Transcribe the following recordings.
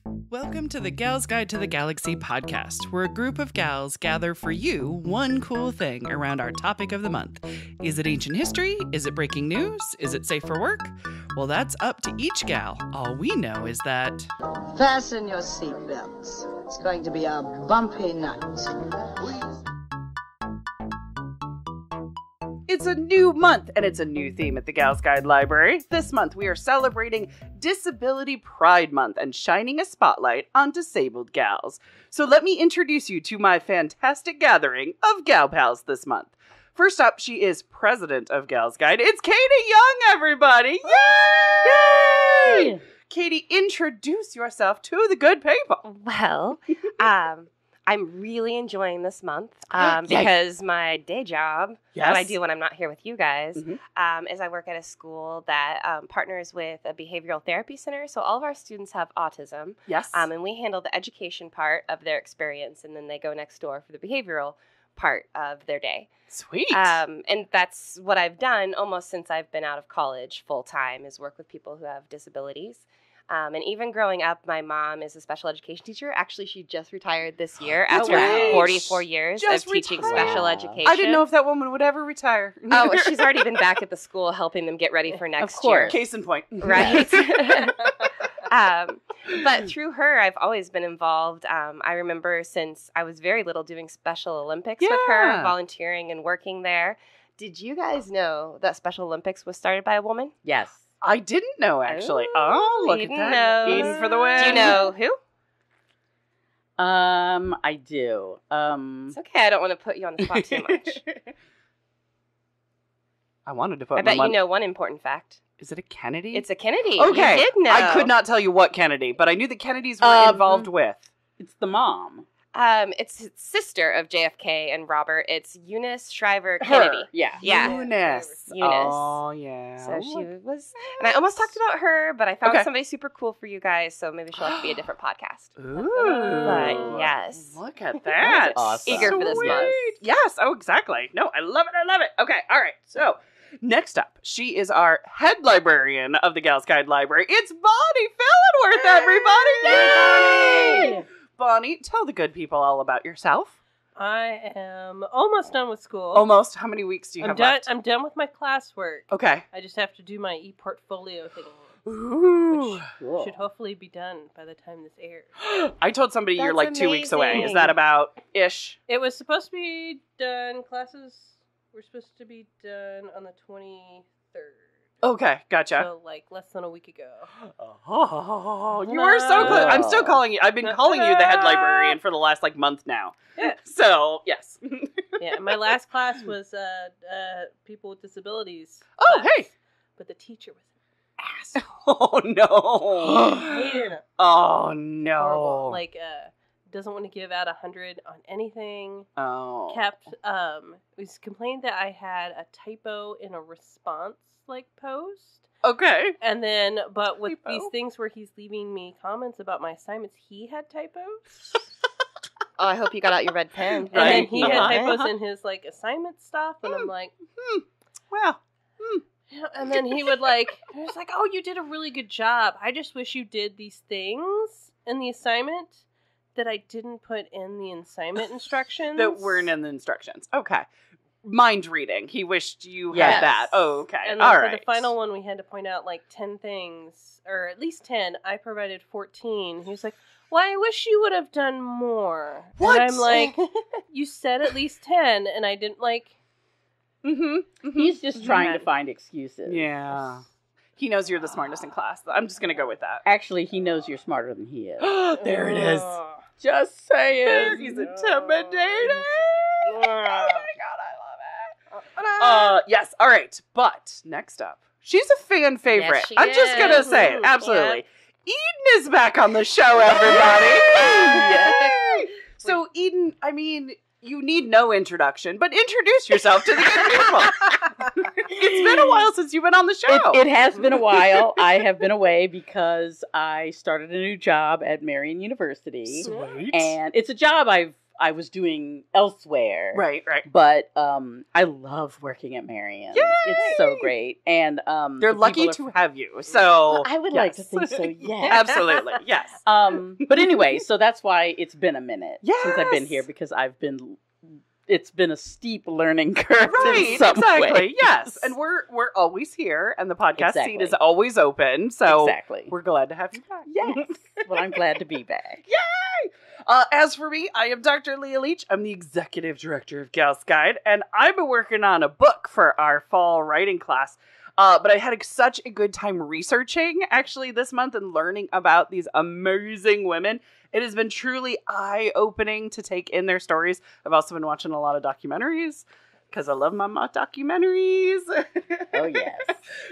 Welcome to the Gals Guide to the Galaxy podcast, where a group of gals gather for you one cool thing around our topic of the month. Is it ancient history? Is it breaking news? Is it safe for work? Well, that's up to each gal. All we know is that... Fasten your seatbelts. It's going to be a bumpy night. It's a new month, and it's a new theme at the Gals Guide Library. This month, we are celebrating Disability Pride Month and shining a spotlight on disabled gals. So let me introduce you to my fantastic gathering of gal pals this month. First up, she is president of Gals Guide. It's Katie Young, everybody! Yay! Katie, introduce yourself to the good people. Well, I'm really enjoying this month because my day job, what I do when I'm not here with you guys, is I work at a school that partners with a behavioral therapy center. So all of our students have autism. Yes. And we handle the education part of their experience, and then they go next door for the behavioral part of their day. Sweet. And that's what I've done almost since I've been out of college full time, is work with people who have disabilities. And even growing up, my mom is a special education teacher. Actually, she just retired this year after 44 years of teaching special education. I didn't know if that woman would ever retire. Oh, she's already been back at the school helping them get ready for next year. Case in point. Right. But through her, I've always been involved. I remember since I was very little doing Special Olympics with her, volunteering and working there. Did you guys know that Special Olympics was started by a woman? Yes. I didn't know, actually. Oh, look at that. Eden for the win. Do you know who? I do. It's okay. I don't want to put you on the spot too much. I wanted to put I bet you know one important fact. Is it a Kennedy? It's a Kennedy. Okay. You did know. I could not tell you what Kennedy, but I knew the Kennedys were involved with. It's the mom. It's sister of JFK and Robert. It's Eunice Shriver Kennedy. Yeah. Eunice. Eunice. Oh, yeah. So she was, and I almost talked about her, but I found somebody super cool for you guys, so maybe she'll have to be a different podcast. Ooh. But yes. Look at that. Awesome. Eager for this month. Yes. Oh, exactly. No, I love it. Okay. All right. So next up, she is our head librarian of the Gals Guide Library. It's Bonnie Fillenworth, everybody. Yay! Bonnie, tell the good people all about yourself. I am almost done with school. Almost? How many weeks do you have left? I'm done with my classwork. Okay. I just have to do my e-portfolio thing. Ooh. Which should hopefully be done by the time this airs. I told somebody you're like 2 weeks away. amazing. Is that about-ish? It was supposed to be done, classes were supposed to be done on the 23rd. Okay, gotcha. So, like, less than a week ago. Oh, you are so close. I'm still calling you. I've been calling you the head librarian for the last, month now. Yeah. So, yes. Yeah, my last class was people with disabilities. Oh, class, hey. But the teacher was an asshole. Oh, no. Hated him. Oh, no. Horrible. Like, doesn't want to give out 100 on anything. Oh. Kept, was complained that I had a typo in a response, post. Okay. And then, but with Typo. these things where he's leaving me comments about my assignments, he had typos. Oh, I hope you got out your red pen. And then he had Uh-huh. typos in his, assignment stuff, and I'm like, Well. yeah. And then he would, he was like, oh, you did a really good job. I just wish you did these things in the assignment that I didn't put in the assignment instructions. That weren't in the instructions. Okay. Mind reading. He wished you had that. Oh, okay. And then all for right. the final one, we had to point out 10 things, or at least 10. I provided 14. He was like, well, I wish you would have done more. What? And I'm like, you said at least 10, and I didn't He's just trying to find excuses. Yeah. He knows you're the smartest in class. I'm just going to go with that. Actually, he knows you're smarter than he is. There it is. Just saying. There, he's intimidating. Oh my God, I love it. Yes, all right. But next up, she's a fan favorite. Yes, she I'm just going to is. say it. Absolutely. Eden is back on the show, everybody. Yay! So, Eden, I mean, you need no introduction, but introduce yourself to the good people. It's been a while since you've been on the show. It has been a while. I have been away because I started a new job at Marian University. Sweet. And it's a job I've I was doing elsewhere. Right. But I love working at Marion. Yay! It's so great. And They're the lucky people to have you. So I would like to think so, yes. Absolutely. Yes. But anyway, so that's why it's been a minute since I've been Yes. here, because it's been a steep learning curve Right, in some exactly. ways. Yes, and we're always here, and the podcast seat Exactly. is always open. So Exactly. we're glad to have you back. Yes. Well, I'm glad to be back. Yay! As for me, I am Dr. Leah Leach. I'm the executive director of Gals Guide, and I've been working on a book for our fall writing class. But I had such a good time researching, actually, this month and learning about these amazing women. It has been truly eye-opening to take in their stories. I've also been watching a lot of documentaries, because I love my documentaries. Oh, yes.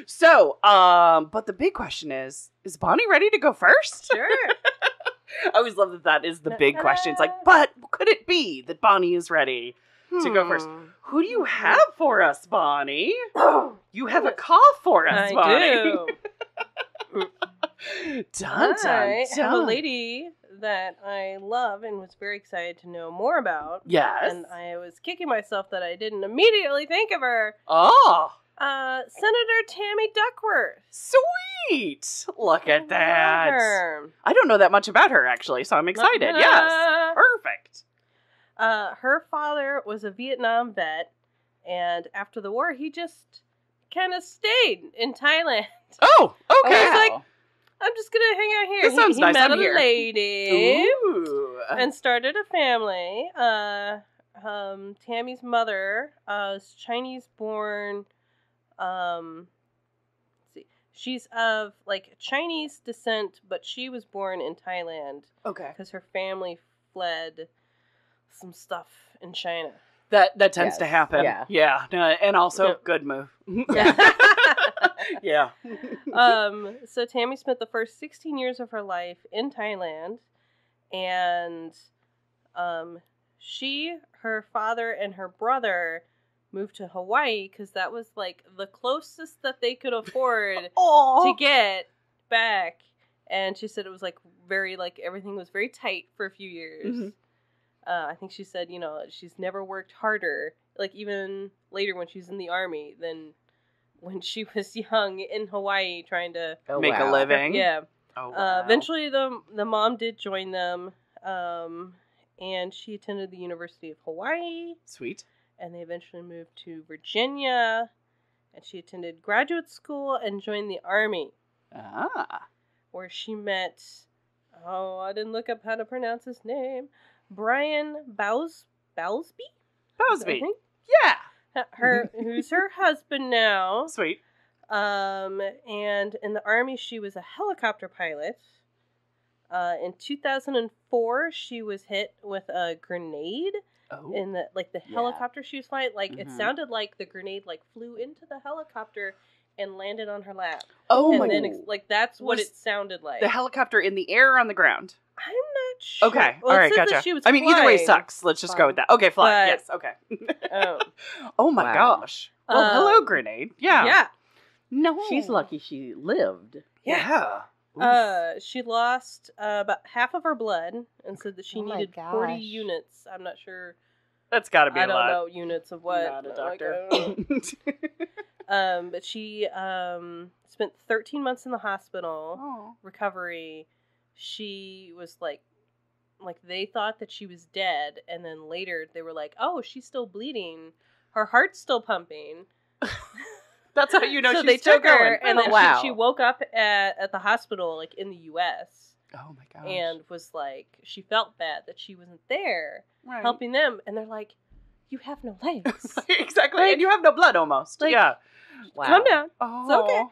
So, but the big question is Bonnie ready to go first? Sure. I always love that is the big question. It's like, but could it be that Bonnie is ready to go first? Who do you have for us, Bonnie? You have a call for us, I Bonnie. do. Dun, dun, I have a dun. lady that I love and was very excited to know more about. Yes. And I was kicking myself that I didn't immediately think of her. Oh, Senator Tammy Duckworth. sweet. Look at that. Love her. I don't know that much about her, actually, so I'm excited. Yes. Perfect. Her father was a Vietnam vet, and after the war, he just kind of stayed in Thailand. Oh, okay. He's like, I'm just gonna hang out here. This sounds he nice. met I'm a here. lady Ooh. and started a family. Tammy's mother is Chinese-born. Let's see, she's of like Chinese descent, but she was born in Thailand Okay. because her family fled some stuff in China. That tends Yes. to happen. Yeah. No, and also Yeah. good move. Yeah. Yeah. So Tammy spent the first 16 years of her life in Thailand, and she, her father, and her brother moved to Hawaii because that was like the closest that they could afford to get back. And she said it was like very, like everything was very tight for a few years. Mhm. I think she said, she's never worked harder, like even later when she's in the army, than when she was young in Hawaii trying to Make a living. Yeah. Oh, wow. Eventually, the mom did join them, and she attended the University of Hawaii, Sweet. and they eventually moved to Virginia, and she attended graduate school and joined the Army, Ah. where she met, I didn't look up how to pronounce his name, Brian Bowsby? I Bowsby. think. Yeah. Who's her husband now. Sweet. And in the Army, she was a helicopter pilot. In 2004, she was hit with a grenade Oh. in the helicopter she was flying. Like it Mhm. sounded like the grenade flew into the helicopter and landed on her lap. Oh and my then God. that's what Was it sounded like. The helicopter in the air or on the ground? I'm not sure. Okay. Well, All it right. says that Gotcha. She was either way flying. sucks. Let's just go with that. Okay. Fly. But- Yes. Okay. Oh. Oh my Wow. gosh. Well, hello, Um, grenade. Yeah. Yeah. No. She's lucky she lived. Yeah. Oof. She lost about half of her blood and said that she Oh my needed 40 gosh. units. I'm not sure. That's got to be I a don't lot. know units of what. Not a Like, doctor. I don't know. But she spent 13 months in the hospital, Oh. recovery. She was like they thought that she was dead, and then later they were like, "Oh, she's still bleeding. Her heart's still pumping." That's how you know so she's they still took her, going. and then wow. she woke up at the hospital, in the U.S. Oh my gosh. and was like, she felt bad that she wasn't there Right. helping them, and they're like, "You have no legs. Exactly. And you have no blood almost. like- yeah. Wow. Calm down." Oh. okay.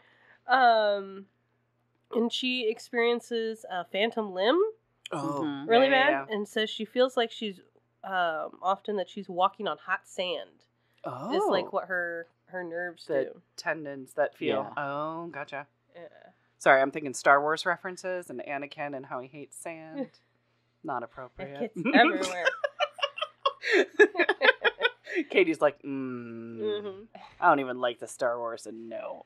And she experiences a phantom limb Oh. Mhm. really yeah, bad, and says she feels like she's often that she's walking on hot sand. Oh. Is like what her nerves The do. tendons that feel. Yeah. Oh, gotcha. Yeah. Sorry, I'm thinking Star Wars references and Anakin and how he hates sand. Not appropriate. It gets everywhere. Katie's like, Mhm. I don't even like the Star Wars, and no.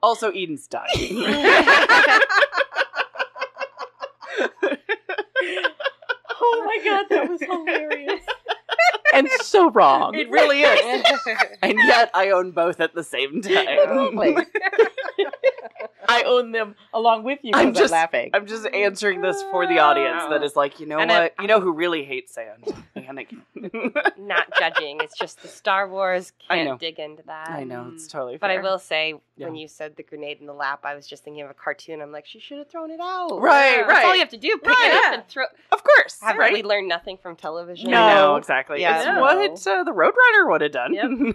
Also, Eden's dying. my god, that was hilarious. And so wrong. It really is. And yet I own both at the same time. Exactly. I own them along with you because I'm laughing. I'm just answering this for the audience that is like, you know And what? You know who really hates sand? Anakin. Not judging. It's just the Star Wars I know. can't dig into that. I know, it's totally But fair. I will say, Yeah. when you said the grenade in the lap, I was just thinking of a cartoon. I'm like, she should have thrown it out. Right, That's all right. you have to do. Pick Right. it up Yeah. and throw. Of course. Haven't right? we learned nothing from television? I know, exactly. Yeah. It's Yeah. what the Roadrunner would have done.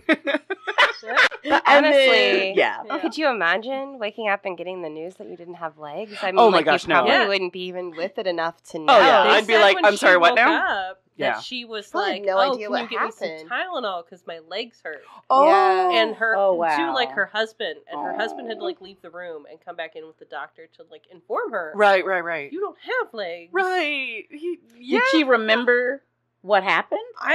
But And honestly, then- yeah. Yeah. could you imagine waking up and getting the news that you didn't have legs? I mean, Oh my like, gosh, you no. probably Yeah. wouldn't be even with it enough to know. Oh, yeah. They I'd be said like, when I'm she sorry, what woke now? Up, Yeah. that she was Probably like, no "Oh, idea can what you get me some happened." Tylenol because my legs hurt?" Oh. Yeah. And her, Oh, wow. to like her husband, and her husband had to Oh. like leave the room and come back in with the doctor to like inform her, Right. "You don't have legs." Right. Yeah. Did she remember what happened? I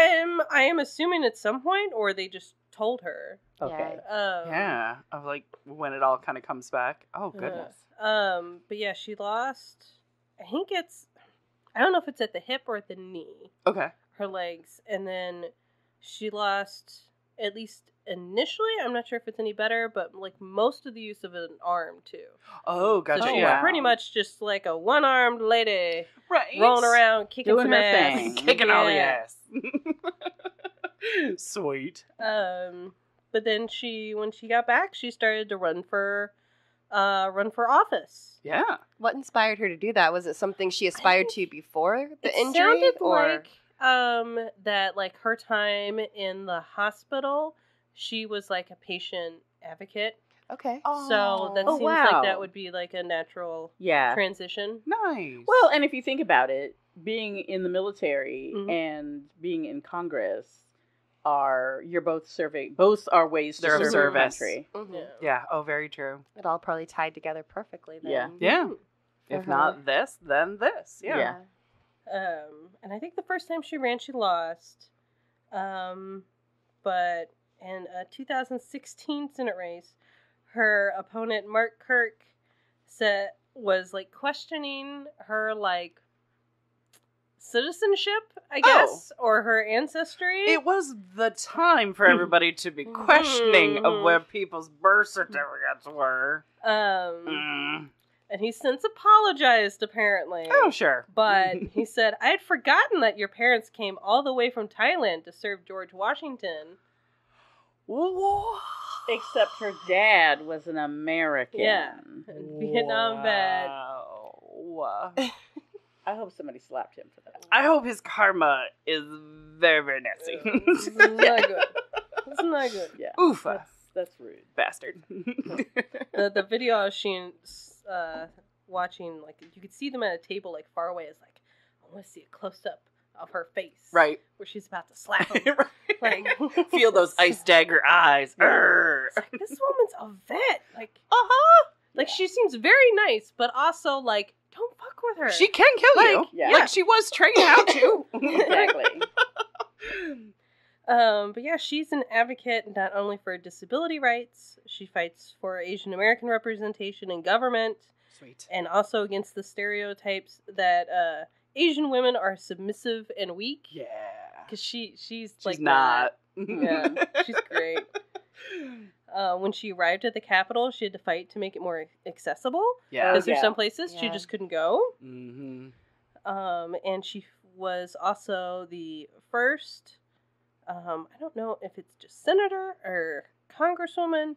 am assuming at some point, or they just told her. Okay. Yeah. Of like when it all kind of comes back. Oh, goodness. But yeah, she lost. I think I don't know if it's at the hip or at the knee. Okay. Her legs, and then she lost, at least initially, I'm not sure if it's any better, but like most of the use of an arm too. Oh, So gotcha. she yeah. was pretty much just like a one-armed lady Right. rolling around, kicking Doing some her ass. thing. Kicking all the Yeah. ass. Sweet. But then when she got back, she started to run for office. Yeah. What inspired her to do that? Was it something she aspired to before the It injury? sounded or like that like her time in the hospital, she was like a patient advocate. okay. So that Oh, seems wow. like that would be like a natural Yeah. transition. Nice. Well, and if you think about it, being in the military Mhm. and being in Congress you're both serving. Both are ways to They're of serve your service. country. Yeah. yeah. Oh, very true. It all probably tied together perfectly then. Yeah. Yeah. Mhm. If For not her. this, then this. Yeah. Yeah. And I think the first time she ran, she lost. But in a 2016 Senate race, her opponent Mark Kirk was like questioning her like citizenship, I guess, or her ancestry. It was the time for everybody to be questioning of where people's birth certificates were. And he since apologized, apparently. Oh, sure. But he said, "I had forgotten that your parents came all the way from Thailand to serve George Washington." Whoa. Except her dad was an American. Yeah. Vietnam vet. Wow. I hope somebody slapped him for that. I hope his karma is very, very nasty. It's not good. It's not good. Yeah. Oof. That's rude. Bastard. The video she watching, like, you could see them at a table, like, far away. It's like, I want to see a close-up of her face. Right. Where she's about to slap him. Like, Feel those ice dagger eyes. Urgh. it's like, this woman's a vet. Like, Uh-huh. like she seems very nice, but also, like, don't fuck with her. She can kill you. Like, yeah. Like she was trained how to. Exactly. But yeah, she's an advocate not only for disability rights, she fights for Asian American representation in government, Sweet. and also against the stereotypes that Asian women are submissive and weak. Yeah. Because she's She's like not. that. Yeah, she's great. When she arrived at the Capitol, she had to fight to make it more accessible. Yeah. Because there's yeah. some places she Yeah. just couldn't go. Mm-hmm. And she was also the first, I don't know if it's just senator or congresswoman,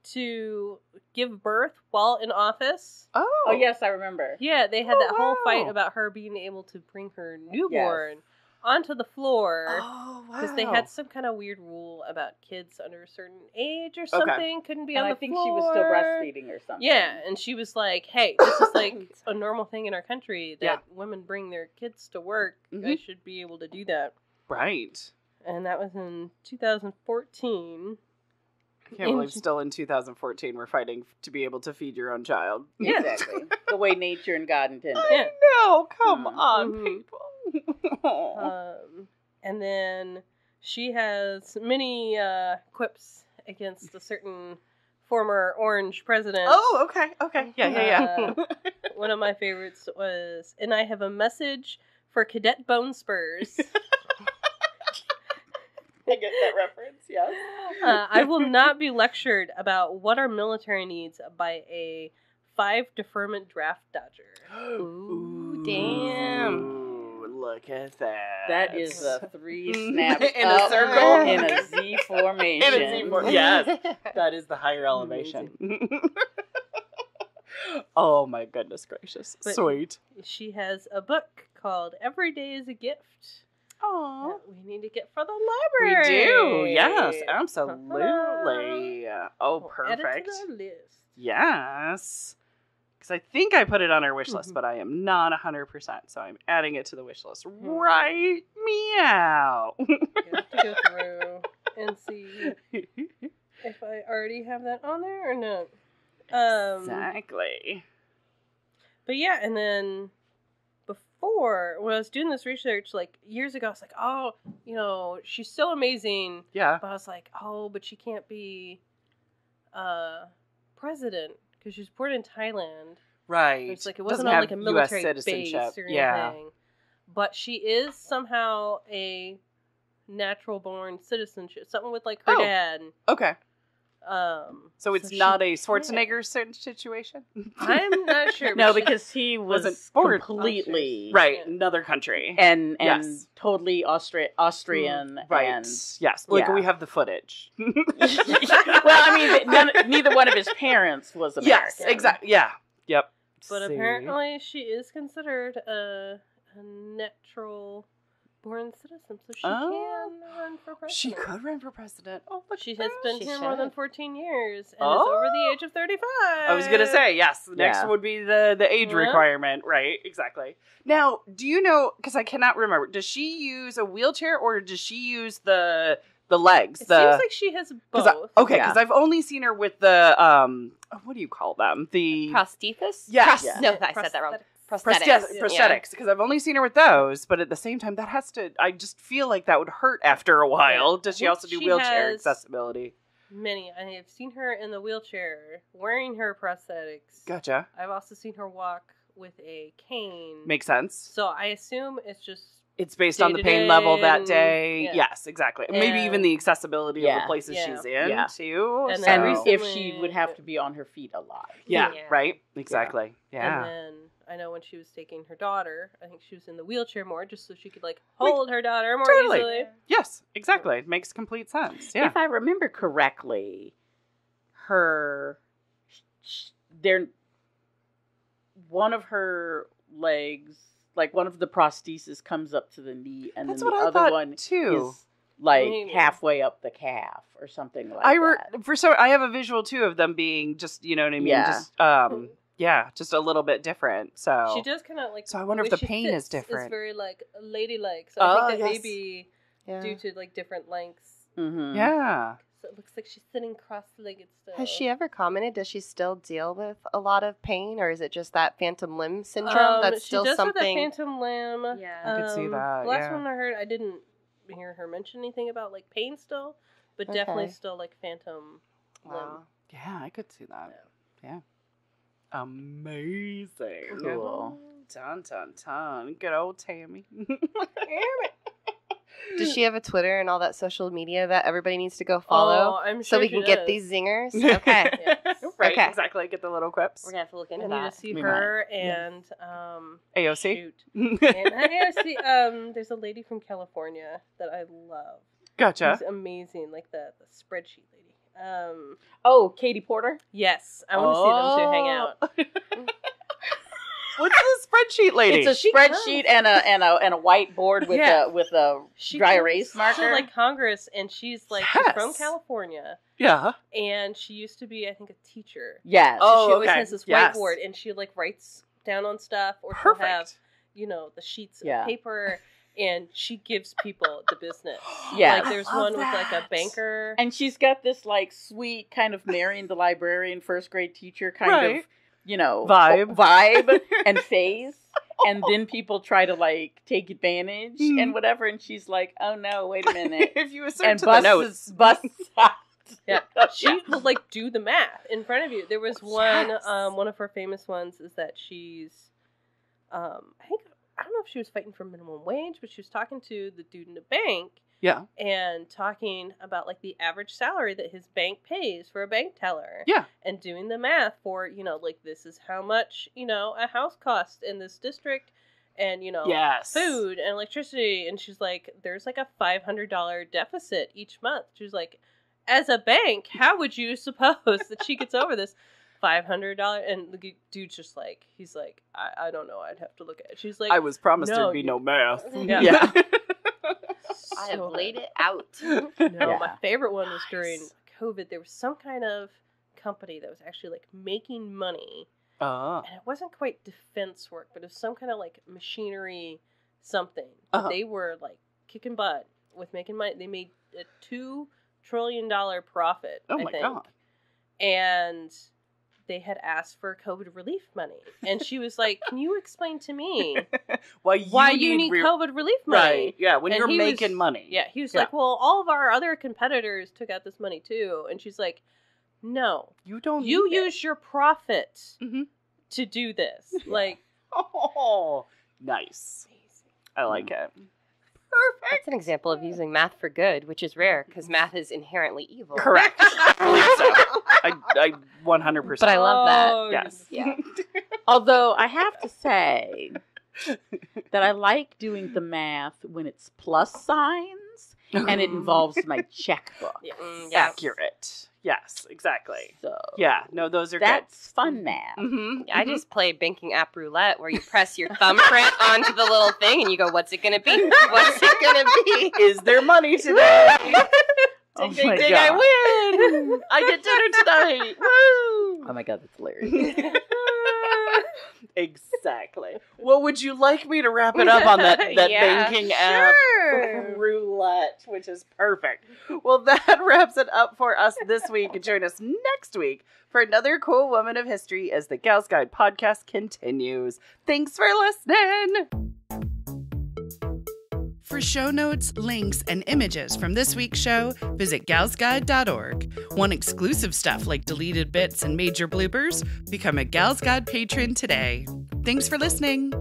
to give birth while in office. Oh. Oh, yes, I remember. Yeah, they had Oh, that whole fight wow. about her being able to bring her newborn onto the floor. Oh, wow. Because they had some kind of weird rule about kids under a certain age or something couldn't be And on I the think floor. she was still breastfeeding or something. Yeah, and she was like, "Hey, this is like a normal thing in our country that Yeah. women bring their kids to work. I Mhm. should be able to do that." Right. And that was in 2014. I can't believe still in 2014 we're fighting to be able to feed your own child. Yeah. Exactly. The way nature and God intended. Yeah. No, come Mhm. on, Mhm. people. And then she has many quips against a certain former orange president. Oh, okay. Yeah. One of my favorites was, "And I have a message for cadet bone spurs. I get that reference, yes. I will not be lectured about what our military needs by a 5 deferment draft dodger. Ooh, damn. Ooh, look at that. That is a 3 snaps In a up circle. in a Z formation. In a Z formation. Yes. That is the higher elevation. Oh my goodness gracious. But Sweet. She has a book called Every Day is a Gift. Aww. That we need to get for the We library. do. Yes, absolutely. Oh, Add it perfect. to the list. Yes. Because I think I put it on our wish list, but I am not 100%. So I'm adding it to the wish list right meow. You have to go through and see if I already have that on there or not. Exactly. But yeah, and then before, when I was doing this research, like, years ago, I was like, oh, you know, she's so amazing. Yeah. But I was like, oh, but she can't be president because she was born in Thailand. Right. It's like, it Doesn't wasn't on have like a US military citizenship. base or anything. Yeah. But she is somehow a natural born citizenship. Something with like her dad. Okay. So it's she not a can't. Schwarzenegger situation? I'm not sure. No, but she- because he Wasn't was born- completely Right. Yeah. Another country. and Yes. totally Austrian. Right. And Yes. Like yeah. we have the footage. well, I mean, neither one of his parents was American. Yes. Exactly. Yeah. Yep. But See? apparently she is considered a natural born citizen, so she can run for president. She could run for president. Oh, look She at has that. been She here more than should. 14 years and Oh. is over the age of 35. I was gonna say yes. The next Yeah. would be the age Yeah. requirement, right? Exactly. Now, do you know? Because I cannot remember. Does she use a wheelchair or does she use the legs? It seems like she has both. Because I've only seen her with the what do you call them? The Prosthesis? Yes. Yeah. No, I said that wrong. prosthetics. Yeah. Prosthetics. Because I've only seen her with those, but at the same time, that has to. I just feel like that would hurt after a while. Yeah. Does I she think also do she wheelchair has- accessibility? Many. I have seen her in the wheelchair wearing her prosthetics. Gotcha. I've also seen her walk with a cane. Makes sense. So I assume it's just It's based on the Day-to-day pain level that and- day. yeah. Yes, exactly. Maybe even And- the accessibility of Yeah. the places Yeah. she's in, Yeah. too. And so- then And recently- if she would have to be on her feet a lot. yeah, Yeah. right? Exactly. Yeah. And then I know when she was taking her daughter, I think she was in the wheelchair more just so she could like hold her daughter more totally. easily. Yes, exactly. It makes complete sense. Yeah. If I remember correctly, one of her legs, like one of the prostheses, comes up to the knee, and That's then the what I other thought, one too. is like Maybe. halfway up the calf or something like I that. I have a visual too of them being just, you know what I mean? Yeah. Just just a little bit different. So She does kind of like. So I wonder if way the she pain is sits different. very like ladylike, so I think that yes. maybe Yeah. due to like different lengths, Mm-hmm. Yeah. so it looks like she's sitting cross-legged still. Has she ever commented? Does she still deal with a lot of pain, or is it just that phantom limb syndrome? That's still she does something. have that phantom limb. Yeah. I could see that, The last yeah. one I heard, I didn't hear her mention anything about like pain still, but Okay. definitely still like phantom limb. Wow. Yeah, I could see that. Yeah. Amazing. Cool. Dun, dun, dun. Good old Tammy. Does she have a Twitter and all that social media that everybody needs to go follow? Oh, I'm so sure we she can get does. these zingers? Okay. Yes. Right, Okay. exactly. Get the little quips. We're going to have to look I into need that. to see We her might. and AOC? shoot. And AOC, there's a lady from California that I love. Gotcha. She's amazing, like the spreadsheet lady. Oh, Katie Porter? Yes, I want to see them two hang out. What's the spreadsheet lady? It's a She spreadsheet and a whiteboard with Yeah. a She dry comes erase marker. to, like Congress, and she's like Yes. she's from California, yeah. and she used to be, I think, a teacher. yes. Oh, She always okay. has this Yes. whiteboard, and she like writes down on stuff, or she'll have Perfect. the sheets Yeah. of paper, and she gives people the business. Yeah. Like there's I love one with like a that. banker. And she's got this like sweet kind of Marion the librarian first grade teacher kind Right. of, you know, Vibe. and phase. And then people try to like take advantage and whatever, and she's like, "Oh no, wait a minute!" if you assert and to the notes. busts out. Yeah, she will like do the math in front of you. There was one, Yes. one of her famous ones is that she's, I I don't know if she was fighting for minimum wage, but she was talking to the dude in the bank. Yeah. And talking about like the average salary that his bank pays for a bank teller. Yeah. And doing the math for, like this is how much, a house costs in this district and, Yes. food and electricity. And she's like, there's like a $500 deficit each month. She's like, as a bank, how would you suppose that she gets over this $500? And the dude's just like, he's like, I don't know. I'd have to look at it. She's like, I was promised there'd be no math. Yeah. I have laid it out. My favorite one was during COVID. There was some kind of company that was actually like making money. And it wasn't quite defense work, but it was some kind of like machinery something. They were like kicking butt with making money. They made a $2 trillion profit, Oh my God. And they had asked for COVID relief money. And she was like, can you explain to me why you need COVID relief money? Right, yeah, when And you're he making was- money. Yeah, he was like, well, all of our other competitors took out this money too. And she's like, no. You don't You need it. use your profit Mhm. to do this. Like, Oh, nice. I like it. That's an example of using math for good, which is rare because math is inherently evil. Correct. I believe so. I 100%. But I love that. oh, Yes. Yeah. Although I have to say that I like doing the math when it's plus signs and it involves my checkbook. Yeah. Yes. Accurate. Yes, exactly. So Yeah, no, those are that's fun math. good. Mm-hmm. I just play banking app roulette where you press your thumbprint onto the little thing and you go, what's it going to be? What's it going to be? Is there money today? Oh Ding, ding, my ding, God. I win! I get dinner tonight! Woo! Oh my God, that's hilarious. Exactly. Well, would you like me to wrap it up on that Yeah, banking app sure. roulette, which is perfect. Well, that wraps it up for us this week. Join us next week for another cool woman of history as the Gals Guide podcast continues. Thanks for listening. For show notes, links, and images from this week's show, visit galsguide.org. Want exclusive stuff like deleted bits and major bloopers? Become a Gals Guide patron today. Thanks for listening.